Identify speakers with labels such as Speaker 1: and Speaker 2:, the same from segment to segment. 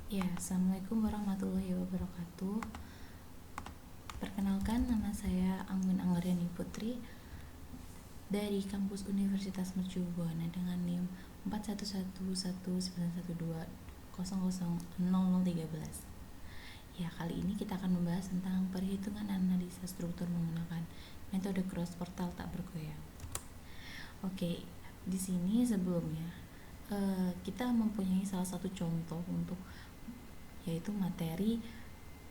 Speaker 1: Ya, Assalamualaikum warahmatullahi wabarakatuh. Perkenalkan, nama saya Anggun Anggriani Putri dari kampus Universitas Mercu Buana dengan NIM 411191200013. Ya, kali ini kita akan membahas tentang perhitungan analisa struktur menggunakan metode cross portal tak bergoyang. Oke, di sini sebelumnya kita mempunyai salah satu contoh untuk yaitu materi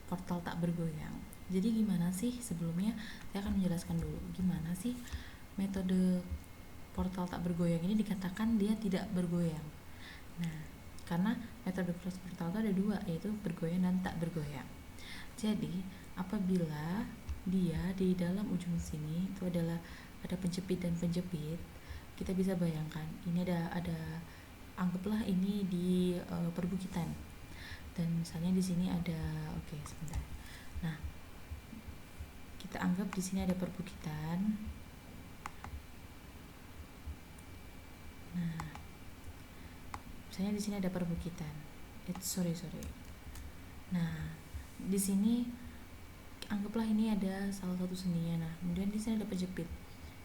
Speaker 1: portal tak bergoyang. Jadi gimana sih sebelumnya saya akan menjelaskan dulu gimana sih metode portal tak bergoyang ini dikatakan dia tidak bergoyang. Nah, karena metode cross portal itu ada dua, yaitu bergoyang dan tak bergoyang. Jadi apabila dia di dalam ujung sini itu adalah ada penjepit dan penjepit, kita bisa bayangkan ini ada anggaplah ini di perbukitan, dan misalnya di sini ada sebentar. Nah, kita anggap di sini ada perbukitan. Nah, misalnya di sini ada perbukitan. Sorry. Nah, di sini anggaplah ini ada salah satu sendinya. Nah, kemudian di sini ada penjepit.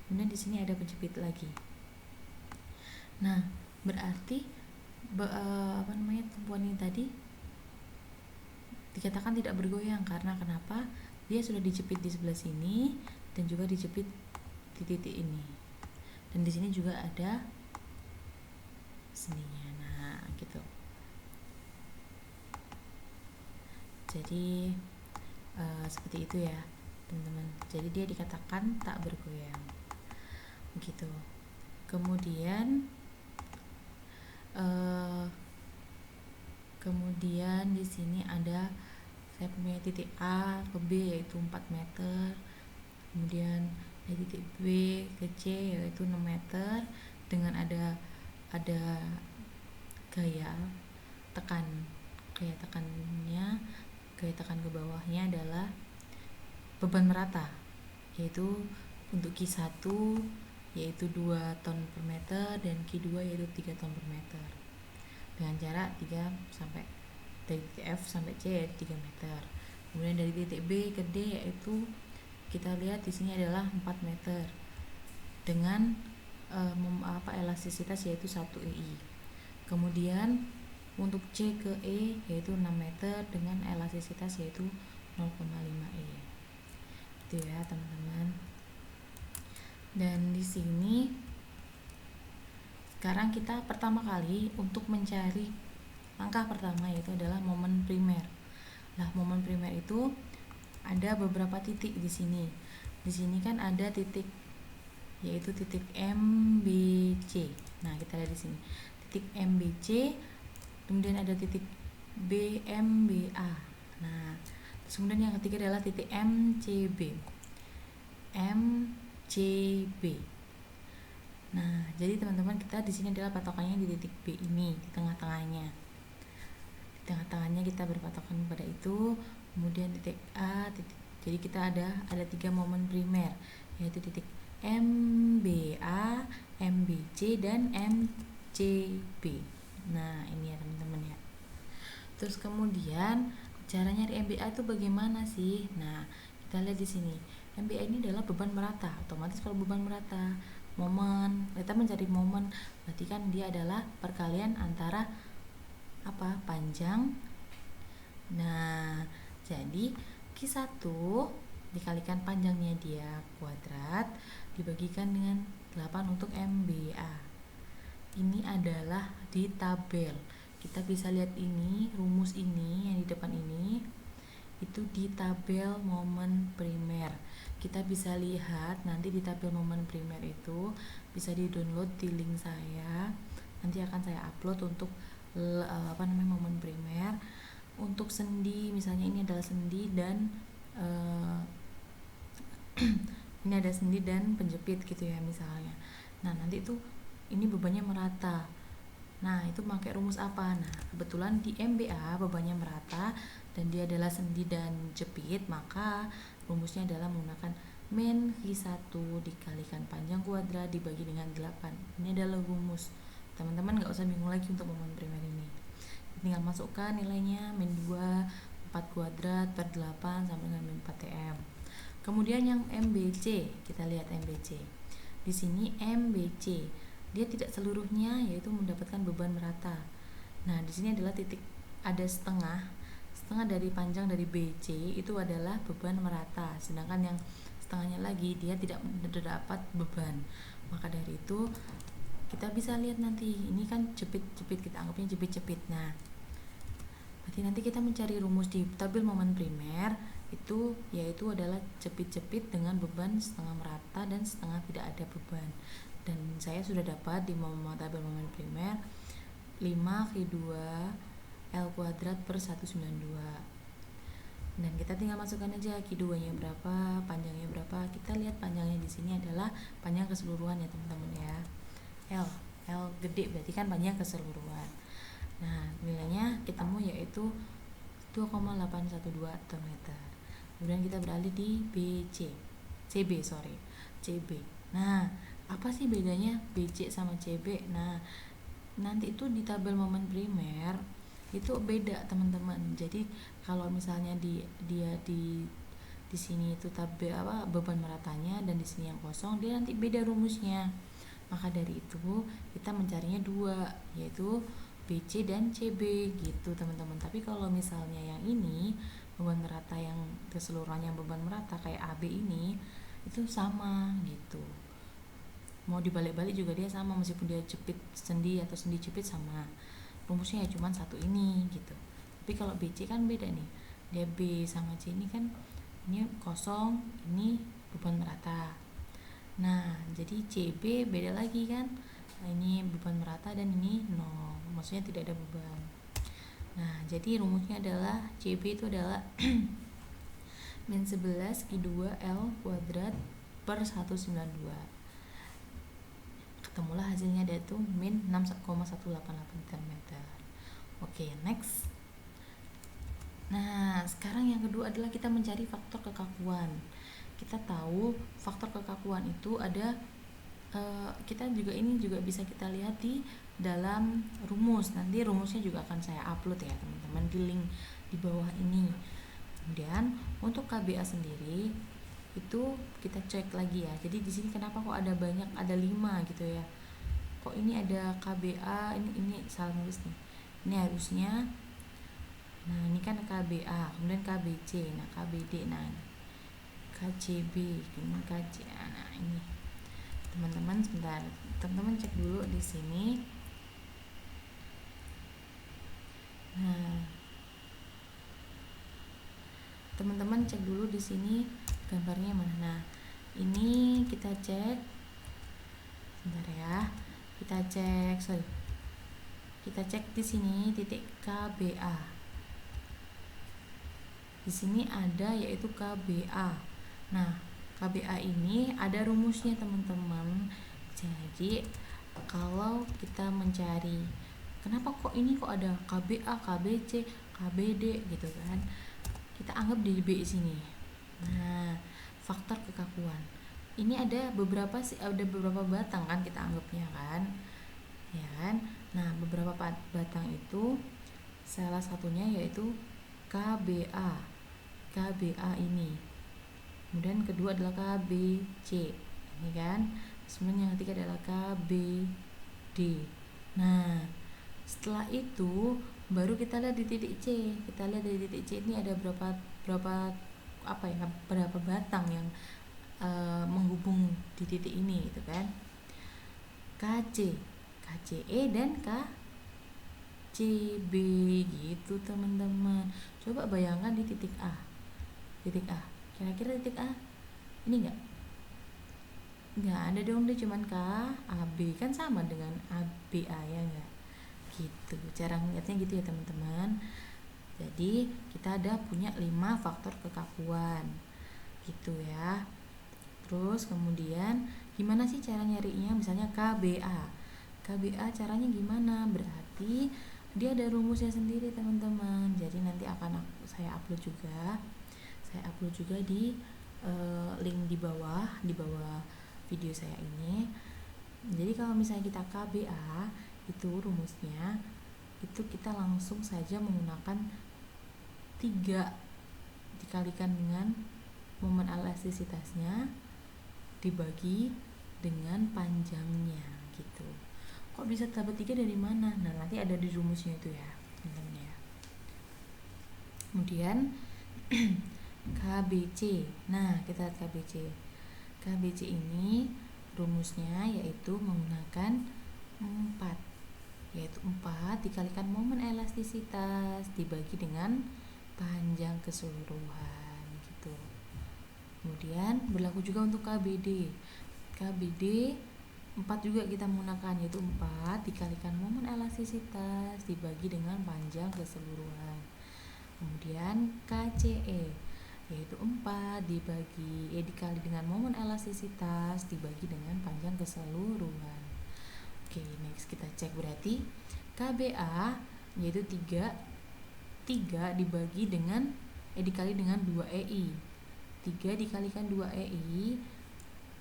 Speaker 1: Kemudian di sini ada penjepit lagi. Nah, berarti tumpuan ini tadi dikatakan tidak bergoyang karena kenapa? Dia sudah dijepit di sebelah sini dan juga dijepit di titik ini. Dan di sini juga ada sendinya. Nah, gitu. Jadi seperti itu ya, teman-teman. Jadi dia dikatakan tak bergoyang. Begitu. Kemudian di sini ada saya punya titik A ke B yaitu 4 meter. Kemudian dari titik B ke C yaitu 6 meter dengan ada gaya tekan ke bawahnya adalah beban merata, yaitu untuk Q1 yaitu 2 ton per meter dan Q2 yaitu 3 ton per meter dengan jarak 3 sampai dari titik F sampai C yaitu 3 meter. Kemudian dari titik B ke D yaitu kita lihat di sini adalah 4 meter dengan elastisitas yaitu 1 EI. Kemudian untuk C ke E yaitu 6 meter dengan elastisitas yaitu 0,5 E. Itu ya, teman-teman. Dan di sini sekarang kita pertama kali untuk mencari langkah pertama yaitu adalah momen primer. Nah, momen primer itu ada beberapa titik di sini. Di sini kan ada titik yaitu titik MBC. Nah, kita lihat di sini. Titik MBC, kemudian ada titik BMBA. Nah, terus kemudian yang ketiga adalah titik MCB. Nah, jadi teman-teman, kita di sini adalah patokannya di titik B ini, di tengah-tengahnya. Di tengah-tengahnya kita berpatokan pada itu. Kemudian titik A, jadi kita ada 3 momen primer, yaitu titik MBA, MBC dan MCB. Nah, ini ya teman-teman ya. Terus kemudian cara nyari MBA itu bagaimana sih? Nah, kita lihat di sini. MBA ini adalah beban merata. Otomatis kalau beban merata, kita mencari momen, berarti kan dia adalah perkalian antara panjang. Nah, jadi Q1 dikalikan panjangnya dia kuadrat dibagikan dengan 8 untuk MBA. Ini adalah di tabel. Kita bisa lihat ini, rumus ini yang di depan ini itu di tabel momen primer. Kita bisa lihat nanti di tabel momen primer itu bisa di-download di link saya. Nanti akan saya upload untuk momen primer. Untuk sendi, misalnya ini adalah sendi dan ini ada sendi dan penjepit gitu ya misalnya. Nah, nanti itu ini bebannya merata. Nah, itu pakai rumus apa? Nah, kebetulan di MBA bebannya merata dan dia adalah sendi dan jepit, maka rumusnya adalah menggunakan min Q1 dikalikan panjang kuadrat dibagi dengan 8. Ini adalah rumus. Teman-teman gak usah bingung lagi untuk momen primer ini. tinggal masukkan nilainya min 2 4 kuadrat per 8 sama dengan min 4 TM. Kemudian yang MBC, kita lihat MBC. Di sini MBC, dia tidak seluruhnya yaitu mendapatkan beban merata. Nah, di sini adalah titik, ada setengah dari panjang dari BC itu adalah beban merata, sedangkan yang setengahnya lagi dia tidak mendapat beban. Maka dari itu kita bisa lihat nanti, ini kan jepit-jepit, kita anggapnya jepit-jepit. Nah, berarti nanti kita mencari rumus di tabel momen primer itu yaitu adalah jepit-jepit dengan beban setengah merata dan setengah tidak ada beban. Dan saya sudah dapat di tabel momen primer 5Q2 L kuadrat per 192. Dan kita tinggal masukkan aja Q2 nya berapa, panjangnya berapa. Kita lihat panjangnya di sini adalah panjang keseluruhan ya teman-teman ya. L gede berarti kan panjang keseluruhan. Nah, nilainya ketemu yaitu 2,812 meter. Kemudian kita beralih di CB. Nah, apa sih bedanya BC sama CB? Nah, nanti itu di tabel momen primer itu beda teman-teman. Jadi kalau misalnya dia di sini itu tabel beban meratanya dan di sini yang kosong, dia nanti beda rumusnya. Maka dari itu kita mencarinya dua, yaitu BC dan CB gitu teman-teman. Tapi kalau misalnya yang ini beban merata yang keseluruhannya beban merata kayak AB ini itu sama gitu. Mau dibalik-balik juga dia sama, meskipun dia jepit sendi atau sendi jepit sama, rumusnya ya cuma satu ini gitu. Tapi kalau BC kan beda nih, dia B sama C ini kan ini kosong, ini beban merata. Nah, jadi CB beda lagi kan, nah, ini beban merata dan ini nol, maksudnya tidak ada beban. Nah, jadi rumusnya adalah CB itu adalah min 11 Q2 L kuadrat per 192. Ketemulah hasilnya, dia itu min 6,188 meter. Oke, next. Nah, sekarang yang kedua adalah kita mencari faktor kekakuan. Kita tahu faktor kekakuan itu ada, kita juga bisa kita lihat di dalam rumus. Nanti rumusnya juga akan saya upload ya teman-teman di link di bawah ini. Kemudian untuk KBA sendiri itu kita cek lagi ya. Jadi di sini kenapa kok ada banyak, ada 5 gitu ya. Kok ini ada KBA, ini salah nulis nih. Ini harusnya, nah ini kan KBA, kemudian KBC, nah KBD, nah KCB, ini KC. Nah ini teman-teman sebentar, teman-teman cek dulu di sini. Nah, teman-teman cek dulu di sini gambarnya mana. Nah, ini kita cek, sebentar ya, kita cek di sini titik KBA. Di sini ada yaitu KBA. Nah, KBA ini ada rumusnya teman-teman. Jadi kalau kita mencari kenapa kok ini kok ada KBA, KBC, KBD gitu kan, kita anggap di B sini. Nah, faktor kekakuan ini ada beberapa batang kan kita anggapnya kan, ya kan. Nah, beberapa batang itu salah satunya yaitu KBA ini, kemudian kedua adalah KBC ini kan, sebenarnya yang ketiga adalah KBD. Nah, setelah itu baru kita lihat di titik C. Kita lihat dari titik C ini ada berapa batang yang menghubung di titik ini gitu kan. KCE dan KCB gitu teman-teman. Coba bayangkan di titik A. Kira-kira titik A ini enggak ada dong, dia cuman KAB kan sama dengan ABA ya enggak? Gitu. Cara melihatnya gitu ya teman-teman. Jadi kita ada punya 5 faktor kekakuan gitu ya. Terus kemudian gimana sih cara nyarinya? Misalnya KBA caranya gimana? Berarti dia ada rumusnya sendiri teman-teman. Jadi nanti akan saya upload juga di link di bawah video saya ini. Jadi kalau misalnya kita KBA itu rumusnya itu kita langsung saja menggunakan 3 dikalikan dengan momen elastisitasnya dibagi dengan panjangnya gitu. Kok bisa dapat 3 dari mana? Nah, nanti ada di rumusnya itu ya, teman-teman ya. Kemudian KBC. Nah, kita lihat KBC. KBC ini rumusnya yaitu menggunakan 4, yaitu 4 dikalikan momen elastisitas dibagi dengan panjang keseluruhan gitu. Kemudian berlaku juga untuk KBD. KBD 4 juga kita menggunakan, yaitu 4 dikalikan momen elastisitas dibagi dengan panjang keseluruhan. Kemudian KCE yaitu 4 dikali dengan momen elastisitas dibagi dengan panjang keseluruhan. Oke, next kita cek berarti KBA yaitu 3 dibagi dengan dikali dengan 2EI. 3 dikalikan 2EI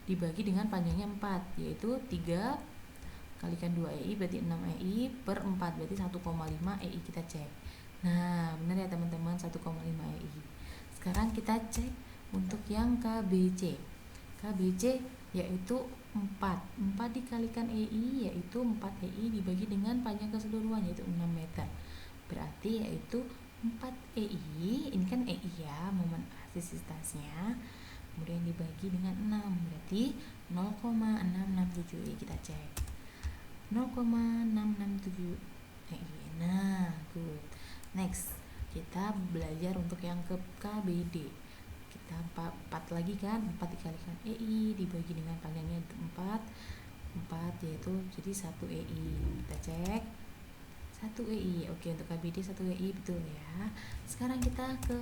Speaker 1: dibagi dengan panjangnya 4, yaitu 3 kalikan 2EI berarti 6EI per 4 berarti 1,5 EI. Kita cek. Nah, benar ya teman-teman, 1,5 EI. Sekarang kita cek untuk yang KBC. KBC yaitu 4 dikalikan EI yaitu 4 EI dibagi dengan panjang keseluruhan yaitu 6 meter. Berarti yaitu 4 EI, ini kan EI ya, momen elastisitasnya. Kemudian dibagi dengan 6 berarti 0,667 EI. Kita cek. 0,667 EI. Nah, good. Next, kita belajar untuk yang ke KBD. Kita 4 lagi kan, 4 dikalikan EI dibagi dengan panjangnya 4 yaitu jadi 1 EI. Kita cek 1 EI. Oke, untuk KBD 1 EI betul ya. Sekarang kita ke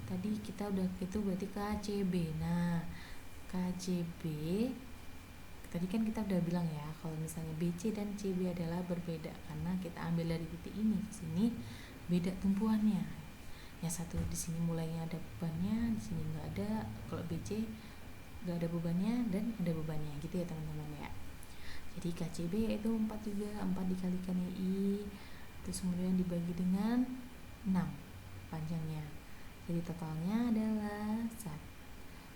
Speaker 1: tadi kita udah itu berarti KCB. Nah, KCB tadi kan kita udah bilang ya, kalau misalnya BC dan CB adalah berbeda karena kita ambil dari titik ini ke sini beda tumpuannya. Yang satu di sini mulainya ada bebannya, di sini nggak ada. Kalau BC nggak ada bebannya dan ada bebannya, gitu ya teman-teman ya. Jadi KCB itu 4 juga, 4 dikalikan EI, terus kemudian dibagi dengan 6 panjangnya. Jadi totalnya adalah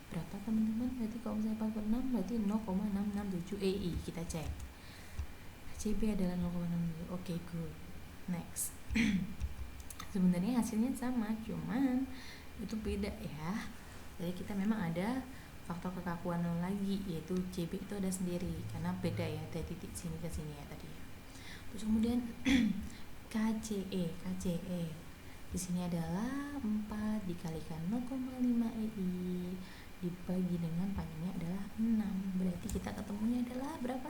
Speaker 1: berapa teman-teman? Berarti kalau misalnya 46 berarti 0,667 EI. Kita cek. KCB adalah 0,6. Oke, good. Next. Sebenarnya hasilnya sama, cuman itu beda ya. Jadi kita memang ada faktor kekakuan lagi, yaitu CB itu ada sendiri karena beda ya dari titik sini ke sini ya tadi ya. Terus kemudian KCE di sini adalah 4 dikalikan 0,5 EI dibagi dengan panjangnya adalah 6. Berarti kita ketemunya adalah berapa?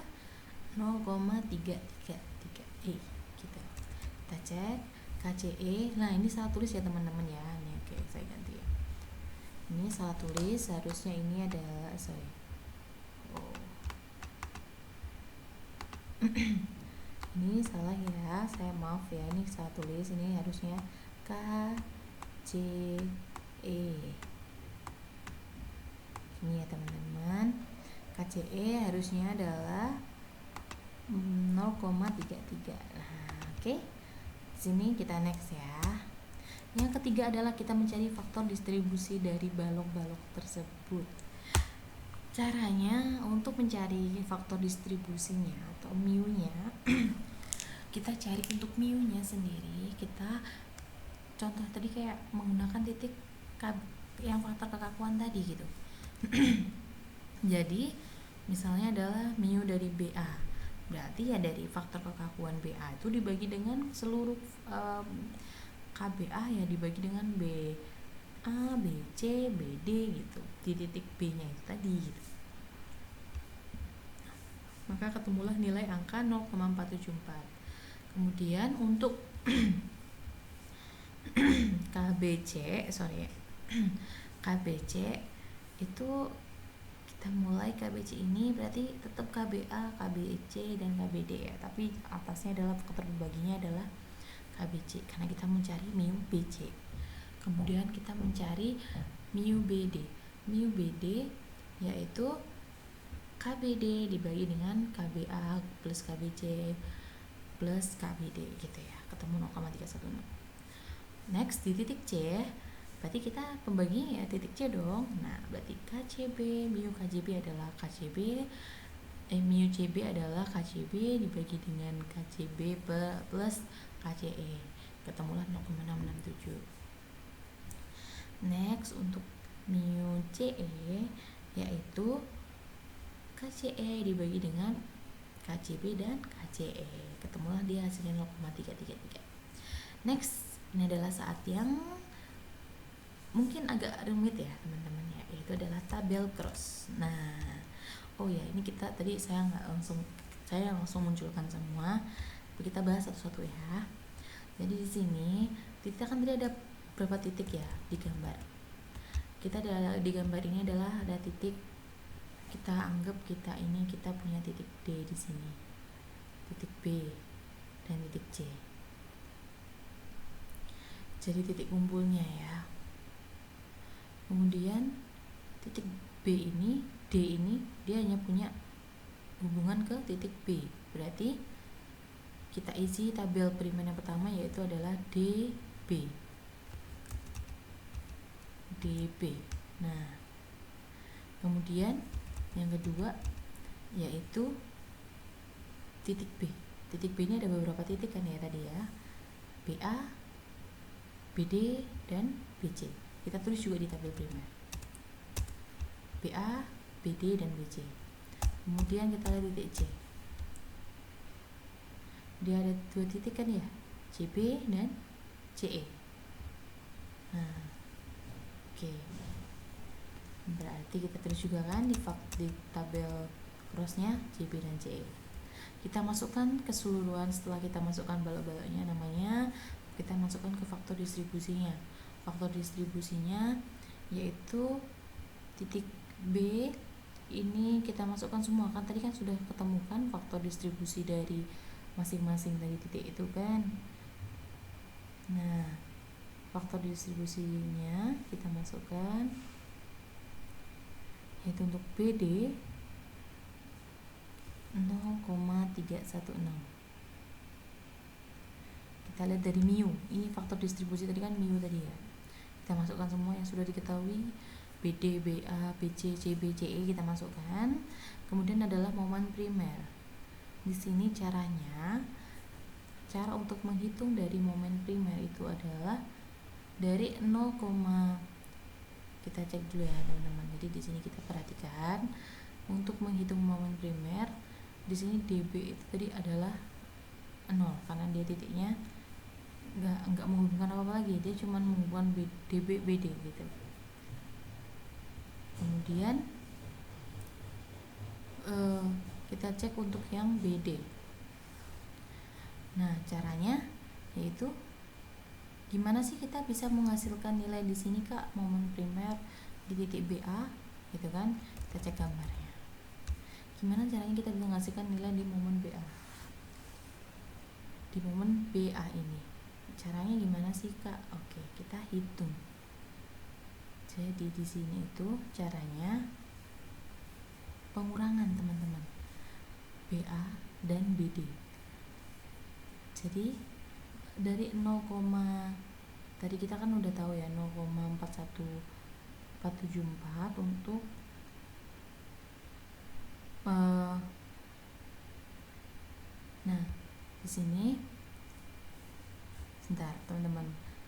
Speaker 1: 0,333 E gitu. Kita cek KCE. Nah, ini salah tulis ya teman-teman ya. Ini oke, saya ganti ya. Ini salah tulis, harusnya ini adalah ini salah ya, saya maaf ya, ini salah tulis, ini harusnya KCE ini ya teman-teman. KCE harusnya adalah 0,33. Nah, oke. Sini kita next ya. Yang ketiga adalah kita mencari faktor distribusi dari balok-balok tersebut. Caranya untuk mencari faktor distribusinya atau mu-nya kita cari untuk mu-nya sendiri. Kita contoh tadi kayak menggunakan titik yang faktor kekakuan tadi gitu. Jadi misalnya adalah mu dari BA, berarti ya dari faktor kekakuan BA itu dibagi dengan seluruh KBA ya dibagi dengan BA, BC, BD gitu di titik B nya itu tadi gitu. Maka ketemulah nilai angka 0,474. Kemudian untuk KBC itu kita mulai KBC ini berarti tetap KBA, KBC dan KBD ya, tapi atasnya adalah faktor pembaginya adalah KBC karena kita mencari mu BC. Kemudian kita mencari mu BD. Mu BD yaitu KBD dibagi dengan KBA plus KBC plus KBD gitu ya, ketemu 0,316. Next di titik C, berarti kita pembagi ya titik C dong. Nah, berarti KCB, mu KJB adalah KCB, mu CB adalah KCB dibagi dengan KCB plus KCE, ketemulah 0,667. Next untuk mu CE yaitu KCE dibagi dengan KCB dan KCE, ketemulah dia hasilnya 0,333. Next, ini adalah saat yang mungkin agak rumit ya teman-teman ya, yaitu adalah tabel cross. Nah, oh ya, ini kita tadi saya langsung munculkan semua, kita bahas satu-satu ya. Jadi di sini kita kan tadi ada berapa titik ya di gambar. Kita di gambar ini adalah ada titik, kita anggap kita punya titik D di sini, titik B dan titik C. Jadi titik kumpulnya ya. Kemudian titik B ini, D ini dia hanya punya hubungan ke titik B. Berarti kita isi tabel primer yang pertama yaitu adalah DB. Nah, kemudian yang kedua yaitu titik B. Titik B ini ada beberapa titik kan ya tadi ya. BA, BD dan BC. Kita tulis juga di tabel primer. BA, BD dan BC. Kemudian kita lihat titik C. Dia ada dua titik kan ya, CB dan CE. Nah, oke. Berarti kita tulis juga kan di tabel crossnya CB dan CE. Kita masukkan keseluruhan, setelah kita masukkan balok-baloknya, namanya kita masukkan ke faktor distribusinya. Faktor distribusinya yaitu titik B ini kita masukkan semua, kan tadi kan sudah ketemu kan faktor distribusi dari masing-masing tadi titik itu kan. Nah, faktor distribusinya kita masukkan yaitu untuk BD 0,316. Kita lihat dari mu, ini faktor distribusi tadi kan mu tadi ya. Kita masukkan semua yang sudah diketahui, BD, BA, BC, CB, CE kita masukkan. Kemudian adalah momen primer. Di sini cara untuk menghitung dari momen primer itu adalah dari 0, kita cek dulu ya teman-teman. Jadi di sini kita perhatikan untuk menghitung momen primer, di sini DB itu tadi adalah 0 karena dia titiknya nggak menghubungkan apa-apa lagi, dia cuma menghubungkan DB BD gitu. Kemudian kita cek untuk yang BD. Nah, caranya yaitu gimana sih kita bisa menghasilkan nilai di sini Kak, momen primer di titik BA gitu kan. Kita cek gambarnya. Gimana caranya kita bisa menghasilkan nilai di momen BA? Di momen BA ini. Caranya gimana sih Kak? Oke, kita hitung. Jadi di sini itu caranya pengurangan teman-teman, BA dan BD. Jadi dari 0, tadi kita kan udah tahu ya 0,41474 untuk nah di sini sebentar teman-teman.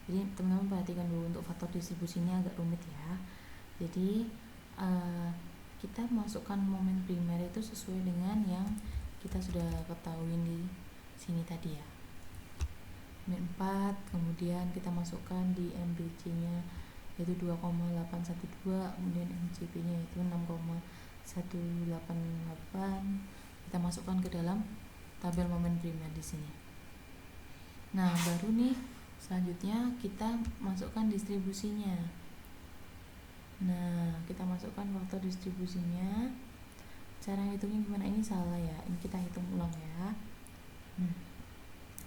Speaker 1: Jadi teman-teman perhatikan dulu untuk faktor distribusinya agak rumit ya. Jadi kita masukkan momen primer itu sesuai dengan yang kita sudah ketahui di sini tadi ya. 4, kemudian kita masukkan di MBC nya yaitu 2,812, kemudian MCP nya itu 6,188. Kita masukkan ke dalam tabel momen primer di sini. Nah, baru nih selanjutnya kita masukkan distribusinya. Nah, kita masukkan faktor distribusinya. Cara hitungnya gimana? Ini salah ya, ini kita hitung ulang ya.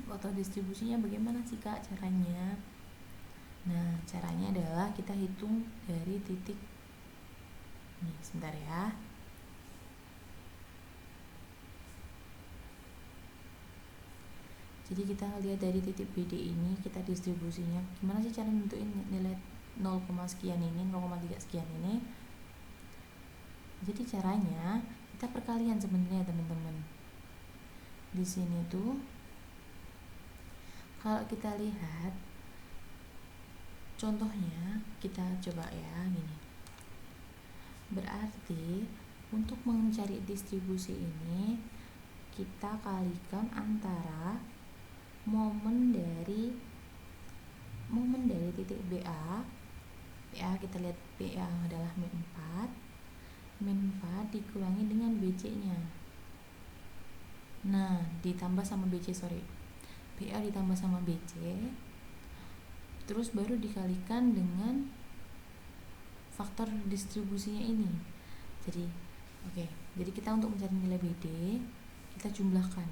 Speaker 1: Faktor distribusinya bagaimana sih Kak caranya? Nah, caranya adalah kita hitung dari titik nih, sebentar ya. Jadi kita lihat dari titik BD ini, kita distribusinya gimana sih cara nentuin nilai 0, sekian ini, 0,3 sekian ini. Jadi caranya kita perkalian sebenarnya teman-teman. Di sini tuh kalau kita lihat contohnya, kita coba ya gini. Berarti untuk mencari distribusi ini kita kalikan antara momen dari titik BA kita lihat BA adalah min 4 dikurangi dengan BC nya. Nah ditambah sama BC, BA ditambah sama BC, terus baru dikalikan dengan faktor distribusinya ini. Jadi jadi kita untuk mencari nilai BD kita jumlahkan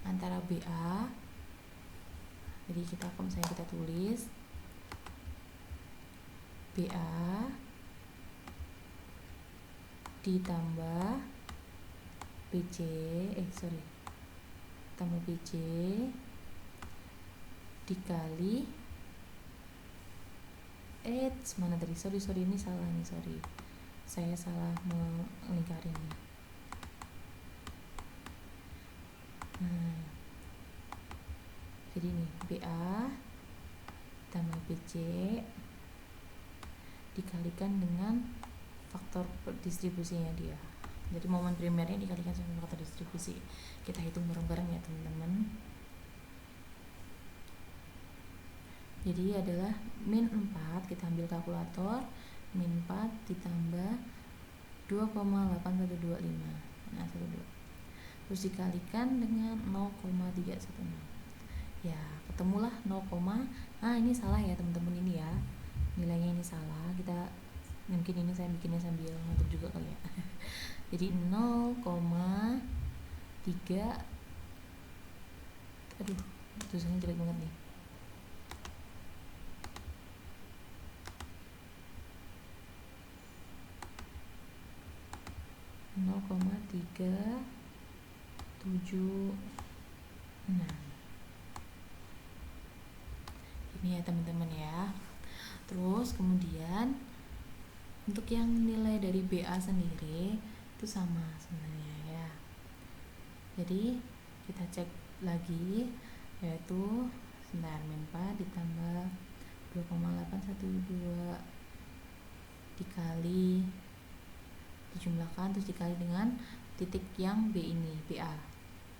Speaker 1: antara BA. Jadi misalnya kita tulis BA ditambah BC tambah BC dikali mana tadi, sorry ini salah nih, saya salah melingkarinnya. Nah jadi ini BA tambah BC dikalikan dengan faktor distribusinya dia. Jadi momen primernya dikalikan sama faktor distribusi. Kita hitung bareng-bareng ya teman-teman. Jadi adalah min 4, kita ambil kalkulator, min 4 ditambah 2,8125. Nah, 12. Terus dikalikan dengan 0,316. Ya, ketemulah 0, ini salah ya teman-teman ini ya. Nilainya ini salah. Kita mungkin ini saya bikinnya sambil ngantuk juga kali ya. Jadi 0,3 tulisannya jelek banget nih. 0,376. Ini ya teman-teman ya. Terus kemudian untuk yang nilai dari BA sendiri itu sama sebenarnya ya. Jadi kita cek lagi, yaitu min 4 ditambah 2,812 dikali dijumlahkan terus dikali dengan titik yang B ini, BA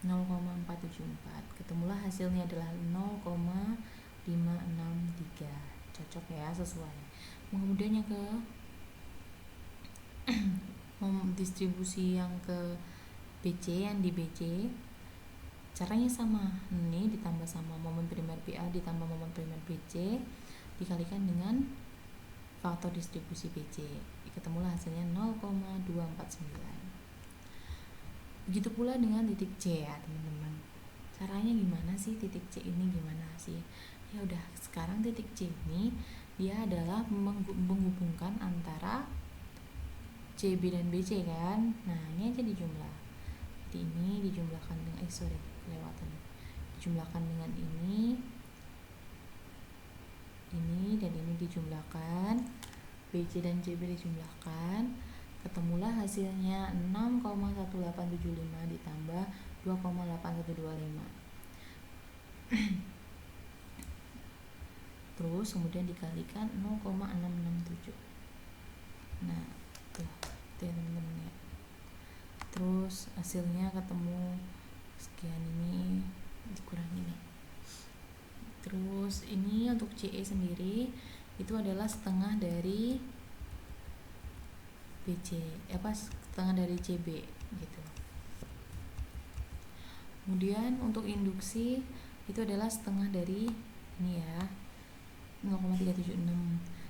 Speaker 1: 0,474. Ketemulah hasilnya adalah 0,563. Cocok ya, sesuai. Kemudian yang ke distribusi yang ke BC, yang di BC caranya sama. Ini ditambah sama momen primer BA ditambah momen primer BC dikalikan dengan faktor distribusi BC. Ketemulah hasilnya 0,249. Begitu pula dengan titik C ya teman-teman. Caranya gimana sih titik C ini, gimana sih? Ya udah, sekarang titik C ini dia adalah menghubungkan antara CB dan BC kan. Nah ini aja dijumlah. Jadi ini dijumlahkan dengan kelewatan. Dijumlahkan dengan ini dan ini dijumlahkan, BC dan CB dijumlahkan, ketemulah hasilnya 6,1875 ditambah 2,8125. Terus kemudian dikalikan 0,667. Nah tuh ya teman-teman ya. Terus hasilnya ketemu sekian, ini dikurangi nih. Terus ini untuk CE sendiri itu adalah setengah dari BC, setengah dari CB gitu. Kemudian untuk induksi itu adalah setengah dari ini ya, 0,376.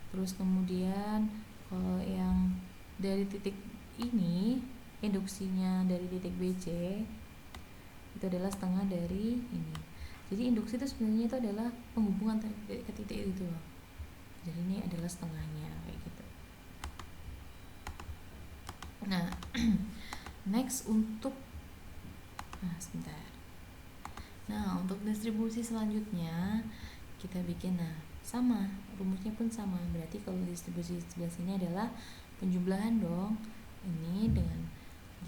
Speaker 1: Terus kemudian kalau yang dari titik ini, induksinya dari titik BC itu adalah setengah dari ini. Jadi induksi itu sebenarnya itu adalah penghubungan ke titik itu loh. Jadi ini adalah setengahnya kayak gitu. Nah, next untuk sebentar. Nah, untuk distribusi selanjutnya kita bikin, nah sama, rumusnya pun sama. Berarti kalau distribusi sebelah sini adalah penjumlahan dong. Ini dengan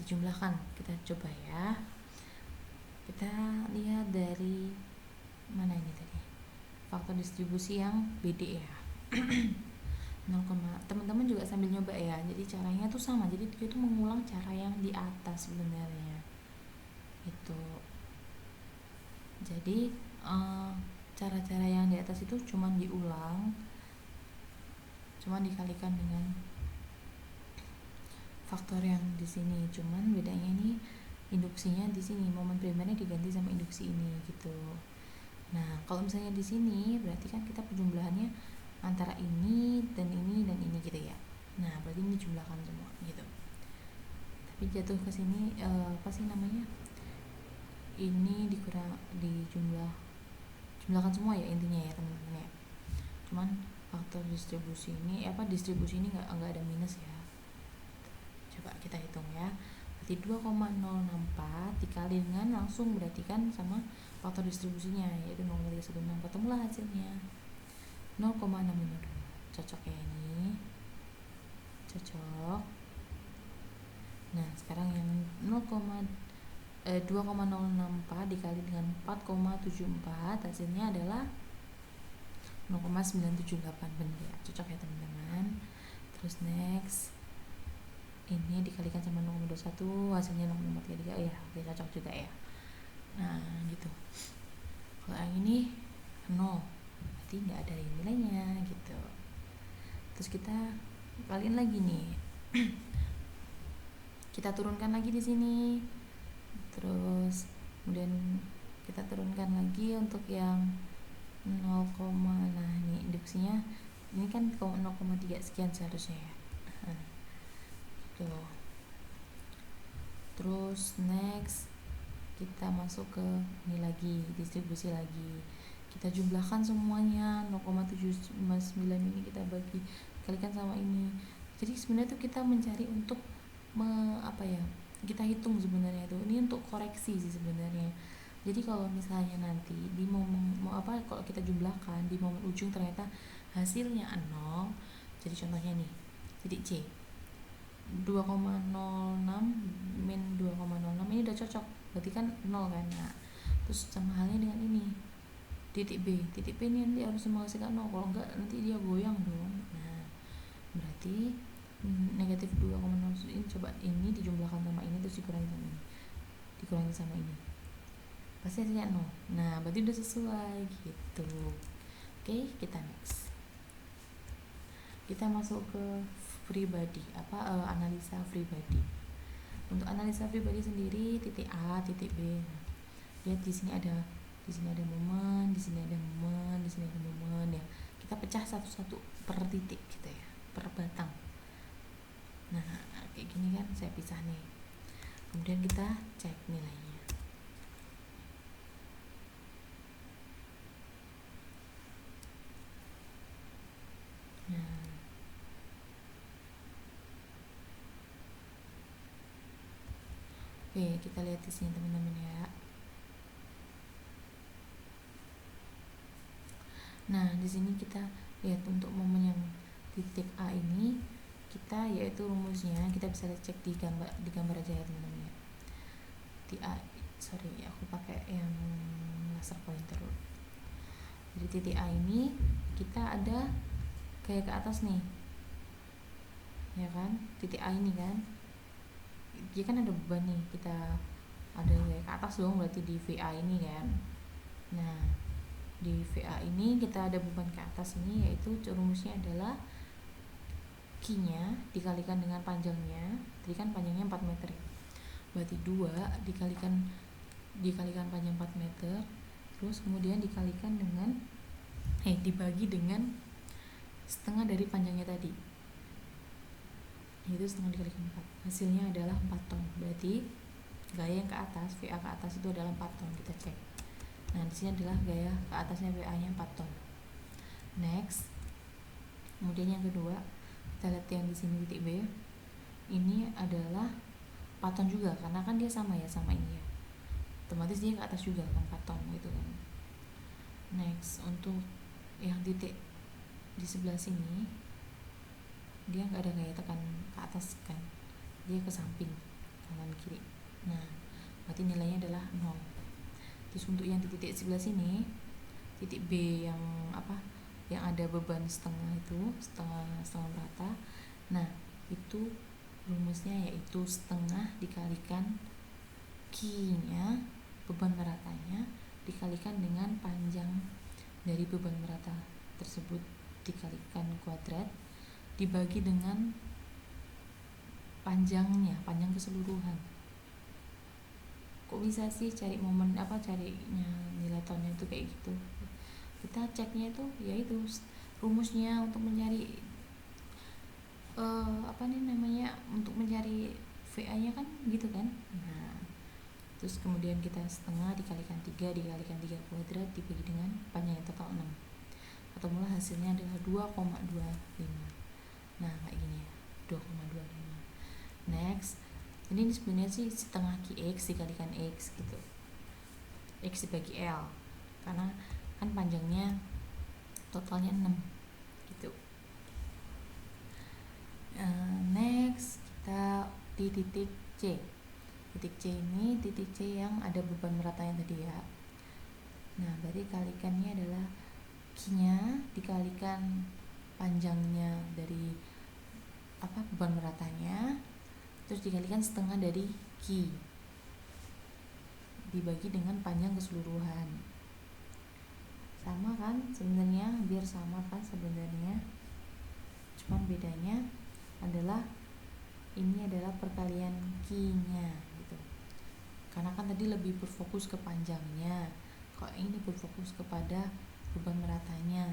Speaker 1: dijumlahkan. Kita coba ya. Kita lihat dari mana ini tadi? Faktor distribusi yang BD ya. 0, teman-teman juga sambil nyoba ya. Jadi caranya tuh sama. Jadi dia tuh mengulang cara yang di atas sebenarnya. Itu. Jadi cara-cara yang di atas itu cuman diulang, cuman dikalikan dengan faktor yang di sini. Cuman bedanya ini induksinya di sini, momen primernya diganti sama induksi ini gitu. Nah, kalau misalnya di sini berarti kan kita penjumlahannya antara ini dan ini gitu ya. Nah, berarti ini jumlahkan semua gitu. Tapi jatuh ke sini apa sih namanya? Ini jumlahkan semua ya intinya ya teman-teman ya. Cuman faktor distribusi ini distribusi ini nggak ada minus ya. Coba kita hitung ya. Berarti 2,064 dikali dengan langsung berarti kan sama faktor distribusinya yaitu 0,316. Ketemulah hasilnya 0,652. Cocok ya ini. Cocok. Nah, sekarang yang 2,064 dikali dengan 4,74 hasilnya adalah 0,978. benar ya, cocok ya teman-teman. Terus next ini dikalikan sama 0,21 hasilnya 0,33 ya, oke, cocok juga ya. Nah gitu. Kalau yang ini 0 berarti nggak ada nilainya gitu. Terus kita kaliin lagi nih. Kita turunkan lagi di sini. Terus kemudian kita turunkan lagi untuk yang 0, nah ini induksinya ini kan 0,3 sekian seharusnya ya. Tuh. Terus next kita masuk ke ini lagi, distribusi lagi. Kita jumlahkan semuanya 0,759 ini kita bagi kalikan sama ini. Jadi sebenarnya tuh kita mencari untuk kita hitung sebenarnya itu. Ini untuk koreksi sih sebenarnya. Jadi kalau misalnya nanti di kalau kita jumlahkan di momen ujung ternyata hasilnya 0. Jadi contohnya nih, titik C 2,06 min 2,06 ini udah cocok, berarti kan 0 kan. Nah, terus sama halnya dengan ini titik B ini nanti harus menghasilkan 0, kalau enggak nanti dia goyang dong. Nah, berarti negatif 2,0 ini coba ini dijumlahkan sama ini terus dikurangi sama ini pasti hasilnya 0. Nah, berarti udah sesuai gitu. Oke, kita next. Kita masuk ke free body, analisa free body. Untuk analisa free body sendiri titik A, titik B. Lihat di sini ada momen, di sini ada momen, di sini ada momen ya. Kita pecah satu-satu per titik gitu ya, per batang. Nah, kayak gini kan saya pisah nih. Kemudian kita cek nilainya. Nah, oke, kita lihat di sini teman-teman ya. Nah, di sini kita lihat untuk momen yang titik A ini kita yaitu rumusnya kita bisa cek di gambar aja ya teman-teman ya. Aku pakai yang laser pointer dulu. Jadi titik A ini kita ada kayak ke atas nih, ya kan? Titik A ini kan, dia kan ada beban nih, kita ada kayak ke atas dong, berarti di VA ini kan. Nah, di VA ini kita ada beban ke atas ini, yaitu rumusnya adalah Q-nya dikalikan dengan panjangnya. Tadi kan panjangnya 4 meter ya. Berarti 2 dikalikan panjang 4 meter, terus kemudian dikalikan dengan dibagi dengan setengah dari panjangnya tadi, itu setengah dikalikan 4, hasilnya adalah 4 ton. Berarti gaya yang ke atas, VA ke atas itu adalah 4 ton. Kita cek. Nah, di sini adalah gaya ke atasnya VA-nya 4 ton. Next. Kemudian yang kedua, kita lihat yang di sini titik B. Ini adalah 4 ton juga karena kan dia sama ya sama ini ya. otomatis dia ke atas juga kan, katon gitu kan. Next, untuk yang titik di sebelah sini dia nggak ada kayak tekan ke atas kan, dia ke samping kanan kiri. Nah berarti nilainya adalah 0. Terus untuk yang di titik sebelah sini, titik B yang apa, yang ada beban setengah itu, setengah merata. Nah itu rumusnya yaitu setengah dikalikan Q-nya, beban meratanya, dikalikan dengan panjang dari beban merata tersebut dikalikan kuadrat dibagi dengan panjangnya, panjang keseluruhan. Kok bisa sih cari momen apa, carinya nilai tonnya itu kayak gitu? Kita ceknya itu yaitu rumusnya untuk mencari apa nih namanya, untuk mencari VA-nya kan gitu kan. Nah, terus kemudian kita setengah dikalikan 3 dikalikan 3 kuadrat dibagi dengan panjang yang total 6. Ketemulah hasilnya adalah 2,25. Nah, kayak gini ya, 2,25. Next, ini sebenarnya sih setengah Qx dikalikan X gitu, X dibagi L, karena kan panjangnya totalnya 6 gitu. Next, kita di titik C. Titik C ini titik C yang ada beban meratanya tadi ya. Nah berarti kalikannya adalah Q-nya dikalikan panjangnya dari apa, beban meratanya, terus dikalikan setengah dari Q dibagi dengan panjang keseluruhan. Sama kan sebenarnya, biar sama kan sebenarnya, cuman bedanya adalah ini adalah perkalian Q-nya gitu, karena kan tadi lebih berfokus ke panjangnya, kok ini berfokus kepada beban meratanya,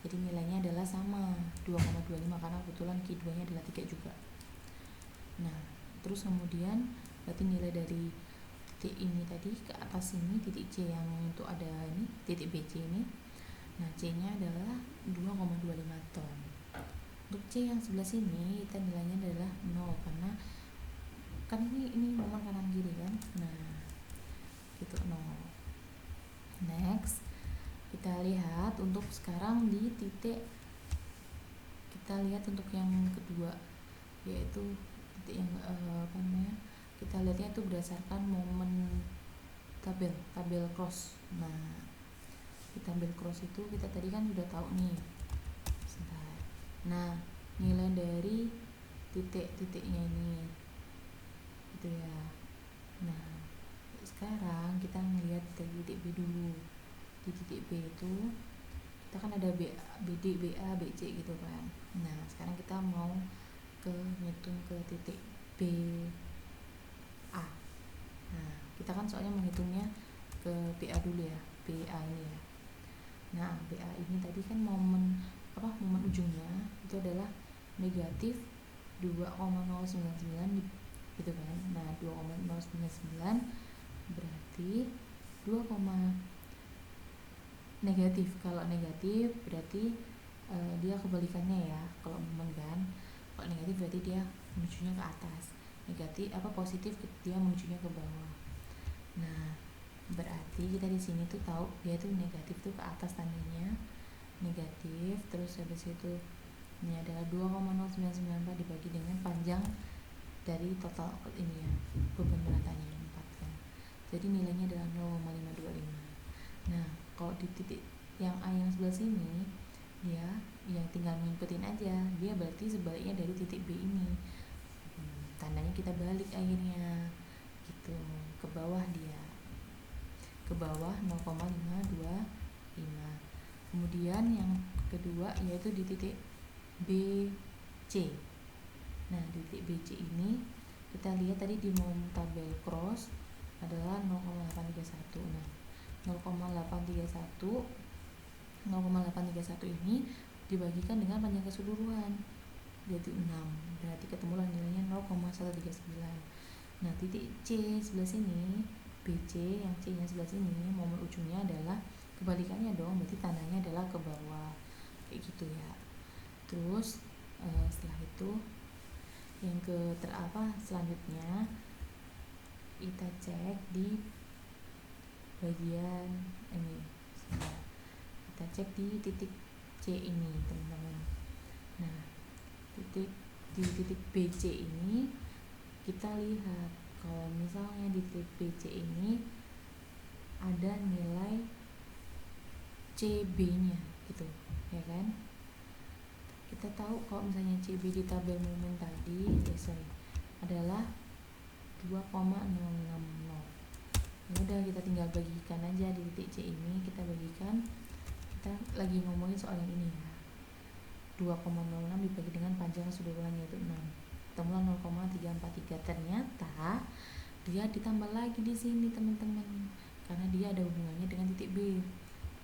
Speaker 1: jadi nilainya adalah sama 2,25 karena kebetulan Q2 nya adalah 3 juga. Nah terus kemudian berarti nilai dari titik ini tadi ke atas ini, titik C yang untuk ada ini, titik BC ini, nah C nya adalah 2,25 ton. Untuk C yang sebelah sini kita nilainya adalah 0 karena kan ini momen kanan kiri kan. Nah gitu 0. Next, kita lihat untuk sekarang di titik, kita lihat untuk yang kedua yaitu titik yang apa namanya, kita lihatnya itu berdasarkan momen tabel cross. Nah di tabel cross itu kita tadi kan sudah tahu nih. Sebentar. Nah nilai dari titik-titiknya ini gitu ya. Nah sekarang kita melihat dari titik B dulu. Di titik B itu kita kan ada BD, BA, BC gitu kan. Nah sekarang kita mau ngitung ke titik BA. Nah kita kan soalnya menghitungnya ke BA dulu ya, BA ini ya. Nah BA ini tadi kan momen ujungnya itu adalah negatif 2,099 gitu kan. Nah 2,099 berarti 2, negatif. Kalau negatif berarti dia kebalikannya ya. Kalau momen kan, kalau negatif berarti dia menujunya ke atas, negatif positif dia menujunya ke bawah. Nah berarti kita di sini tuh tahu dia tuh negatif tuh ke atas tandanya negatif, terus habis itu ini adalah 2,0994 dibagi dengan panjang dari total ini ya, beban meratanya 4 kan, jadi nilainya adalah 0,525. Nah kalau di titik yang A yang sebelah sini dia yang tinggal ngikutin aja, dia berarti sebaliknya dari titik B ini. Tandanya kita balik akhirnya gitu, ke bawah, dia ke bawah 0,525. Kemudian yang kedua yaitu di titik BC. Nah di titik BC ini kita lihat tadi di tabel cross adalah 0,831. Nah 0,831 ini dibagikan dengan panjang keseluruhan jadi 6, berarti ketemulah nilainya 0,139. Nah titik C sebelah sini, BC yang C nya sebelah sini, momen ujungnya adalah kebalikannya dong, berarti tandanya adalah ke bawah kayak gitu ya. Terus setelah itu yang selanjutnya kita cek di bagian ini. Kita cek di titik C ini teman-teman. Nah, di titik BC ini kita lihat kalau misalnya di titik BC ini ada nilai CB-nya gitu, ya kan? Kita tahu kalau misalnya CB di tabel momen tadi adalah 2,060. Ya udah, kita tinggal bagikan aja di titik C ini, kita bagikan. Kita lagi ngomongin soal yang ini ya. 2,06 dibagi dengan panjang keseluruhan yaitu 6. Ketemulah 0,343. Ternyata dia ditambah lagi di sini teman-teman, karena dia ada hubungannya dengan titik B.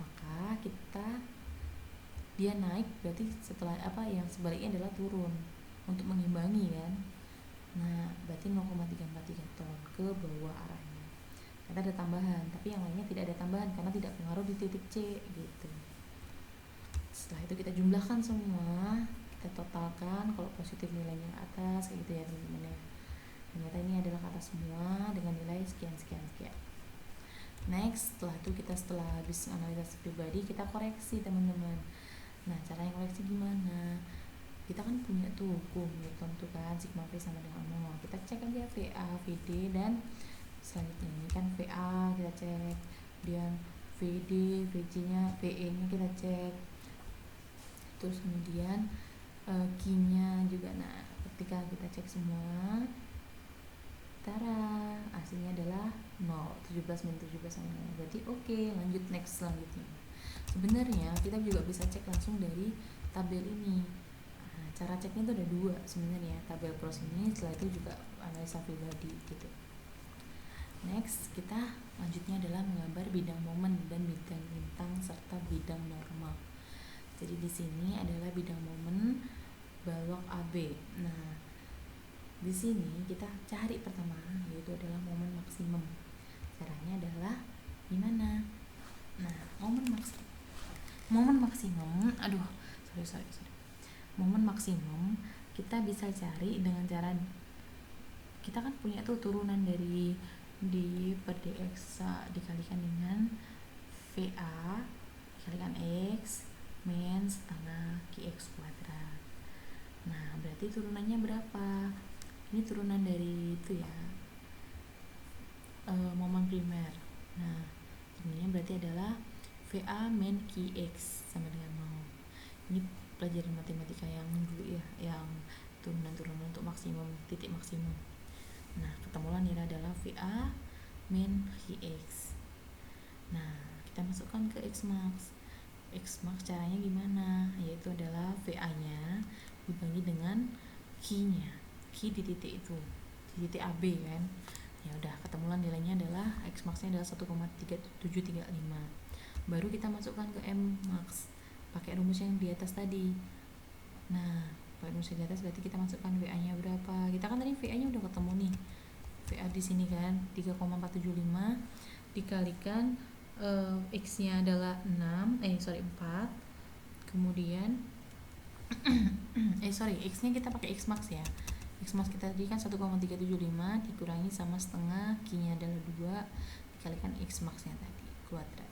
Speaker 1: Maka dia naik, berarti setelah yang sebaliknya adalah turun untuk mengimbangi kan. Nah, berarti 0,343 ton ke bawah arahnya. Kita ada tambahan, tapi yang lainnya tidak ada tambahan karena tidak pengaruh di titik C gitu. Setelah itu kita jumlahkan semua, kita totalkan, kalau positif nilainya ke atas kayak gitu ya teman-teman ya. Ternyata ini adalah ke atas semua dengan nilai sekian. Next, setelah habis analisis pribadi, kita koreksi teman-teman. Nah, caranya koreksi gimana? Kita kan punya tuh hukum Newton tuh kan, sigma V sama dengan 0. Kita cek aja VA, VD, dan selanjutnya ini kan VA kita cek, kemudian VD, VC nya, VE nya kita cek, terus kemudian Q nya juga. Nah, ketika kita cek semua, tara, hasilnya adalah 0, 17 min 17 sama 0. Berarti oke, lanjut next selanjutnya. Sebenarnya kita juga bisa cek langsung dari tabel ini. Nah, cara ceknya itu ada dua sebenarnya, tabel cross ini, setelah itu juga analisa pribadi gitu. Next, kita lanjutnya adalah menggambar bidang momen dan bidang bintang serta bidang normal. Jadi di sini adalah bidang momen balok AB. Nah, di sini kita cari pertama yaitu adalah momen maksimum. Caranya adalah gimana? Nah, momen maksimum, momen maksimum kita bisa cari dengan cara, kita kan punya tuh turunan dari d per dx dikalikan dengan VA dikalikan x min setengah qx kuadrat. Nah, berarti turunannya berapa? Ini turunan dari itu ya, momen primer. Nah, turunannya berarti adalah VA min QX sama dengan 0. Ini pelajaran matematika yang dulu ya, yang turunan-turunan untuk maksimum, titik maksimum. Nah, ketemulah nilai adalah VA min QX. Nah, kita masukkan ke X max. X max caranya gimana? Yaitu adalah VA nya dibagi dengan Q nya, Q di titik itu, di titik AB kan. Ya udah, ketemulah nilainya adalah X max nya adalah 1,3735. Baru kita masukkan ke M max pakai rumus yang di atas tadi. Nah, pakai rumus yang di atas berarti kita masukkan VA nya berapa? Kita kan tadi VA nya udah ketemu nih, VA di sini kan 3,475 dikalikan X nya adalah 4, kemudian X nya kita pakai X max ya. X max kita tadi kan 1,375 dikurangi sama setengah, Q nya adalah 2 dikalikan X max nya tadi kuadrat.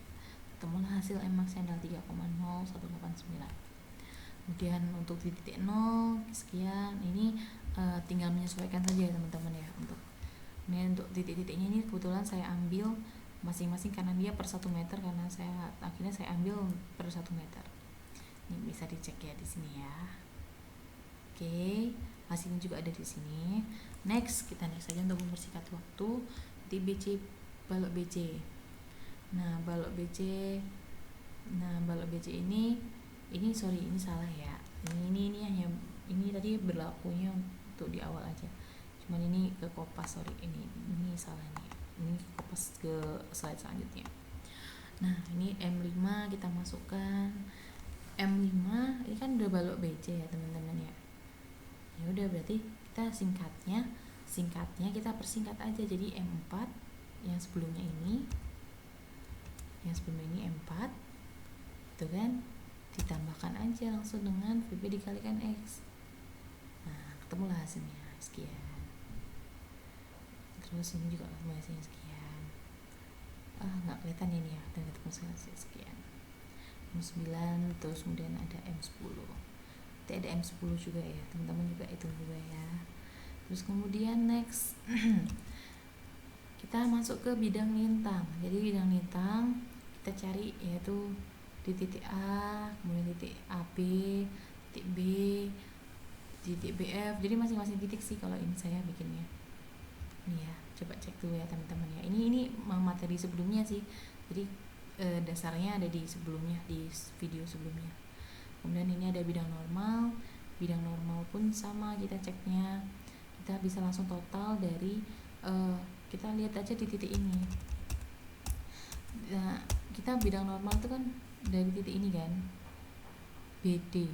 Speaker 1: Ketemulah hasil M max nya adalah 3,0189. Kemudian untuk di titik 0 sekian, ini tinggal menyesuaikan saja ya teman-teman ya. Untuk titik-titiknya ini kebetulan saya ambil masing-masing karena dia per 1 meter, karena akhirnya saya ambil per 1 meter. Ini bisa dicek ya di sini ya. Oke, hasilnya juga ada di sini. Next, kita next saja untuk mempersingkat waktu di balok BC. Nah, balok BC ini salah ya. Ini hanya ini tadi berlakunya untuk di awal aja. Cuman ini ke kopas, ini salah nih. Ini kopas ke slide selanjutnya. Nah, ini M5 kita masukkan. M5 ini kan udah balok BC ya teman-teman ya. Ya udah, berarti kita singkatnya kita persingkat aja jadi M4 yang sebelumnya ini M4 itu kan ditambahkan aja langsung dengan VB dikalikan X. Nah, ketemulah hasilnya sekian. Terus ini juga hasilnya sekian. nggak kelihatan ini ya, dan ketemu sekian M9, terus kemudian ada M10. Nanti ada M10 juga ya, teman-teman juga hitung juga ya. Terus kemudian next kita masuk ke bidang lintang. Jadi bidang lintang kita cari yaitu di titik A, kemudian titik AB, titik B, titik BF. Jadi masing-masing titik sih kalau ini saya bikinnya. Ini ya, coba cek dulu ya teman-teman ya. Ini materi sebelumnya sih. Jadi dasarnya ada di sebelumnya, di video sebelumnya. Kemudian ini ada bidang normal. Bidang normal pun sama kita ceknya. Kita bisa langsung total dari kita lihat aja di titik ini. Nah, kita bidang normal itu kan dari titik ini kan, BD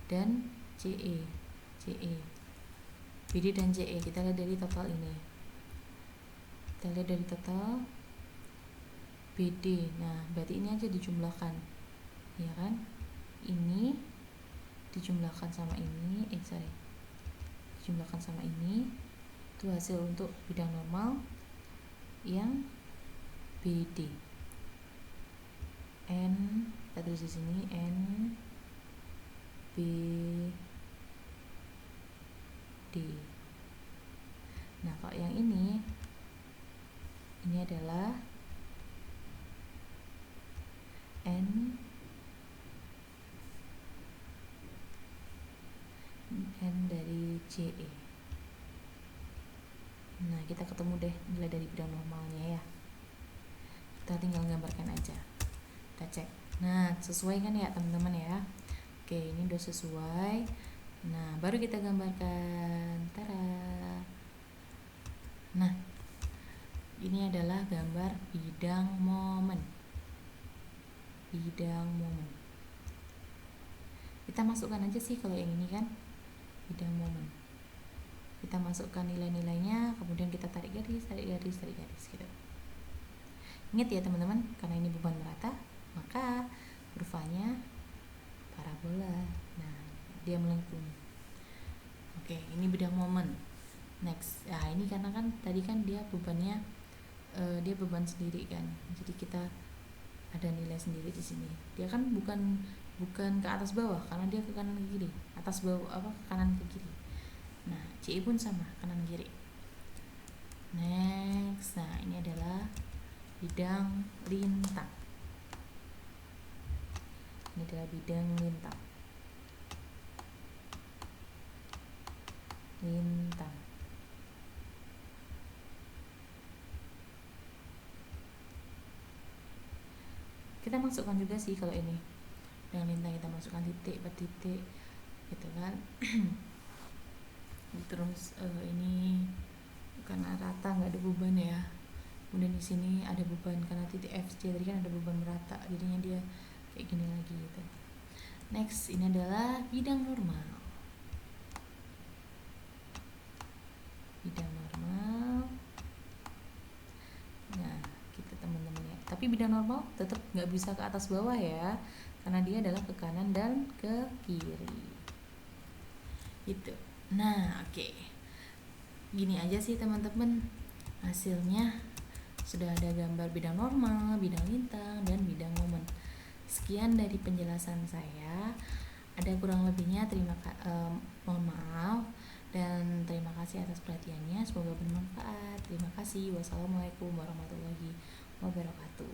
Speaker 1: dan CE, BD dan CE. Kita lihat dari total ini. Kita lihat dari total BD. Nah, berarti ini aja dijumlahkan, ya kan? Ini dijumlahkan sama ini, dijumlahkan sama ini. Itu hasil untuk bidang normal yang BD. N, kita tulis di sini N B D. Nah, kalau yang ini adalah N dari CE. Nah, kita ketemu deh nilai dari bidang normalnya ya. Kita tinggal gambarkan aja. Kita cek. Nah, sesuai kan ya teman-teman ya. Oke, ini udah sesuai. Nah, baru kita gambarkan. Tara. Nah, ini adalah gambar bidang momen. Kita masukkan aja sih kalau yang ini kan bidang momen. Kita masukkan nilai-nilainya, kemudian kita tarik garis gitu. Ingat ya teman-teman, karena ini beban merata, maka kurvanya parabola. Nah, dia melengkung. Oke, ini bidang momen. Next, nah ini karena kan tadi kan dia bebannya dia beban sendiri kan, jadi kita ada nilai sendiri di sini. Dia kan bukan ke atas bawah, karena dia ke kanan ke kiri, atas bawah ke kanan ke kiri. Nah, CE pun sama, kanan kiri. Next, nah ini adalah bidang lintang. Ini adalah bidang lintang. Kita masukkan juga sih kalau ini bidang lintang, kita masukkan titik per titik gitu kan. Terus ini karena rata nggak ada beban ya, kemudian di sini ada beban karena titik FC tadi kan ada beban merata, jadinya dia kayak gini lagi gitu. Next, ini adalah bidang normal. Nah, kita teman-teman ya, tapi bidang normal tetap nggak bisa ke atas bawah ya, karena dia adalah ke kanan dan ke kiri gitu. Nah, oke. Gini aja sih teman-teman, hasilnya sudah ada gambar bidang normal, bidang lintang, dan bidang momen. Sekian dari penjelasan saya. Ada kurang lebihnya mohon maaf, dan terima kasih atas perhatiannya. Semoga bermanfaat. Terima kasih. Wassalamualaikum warahmatullahi wabarakatuh.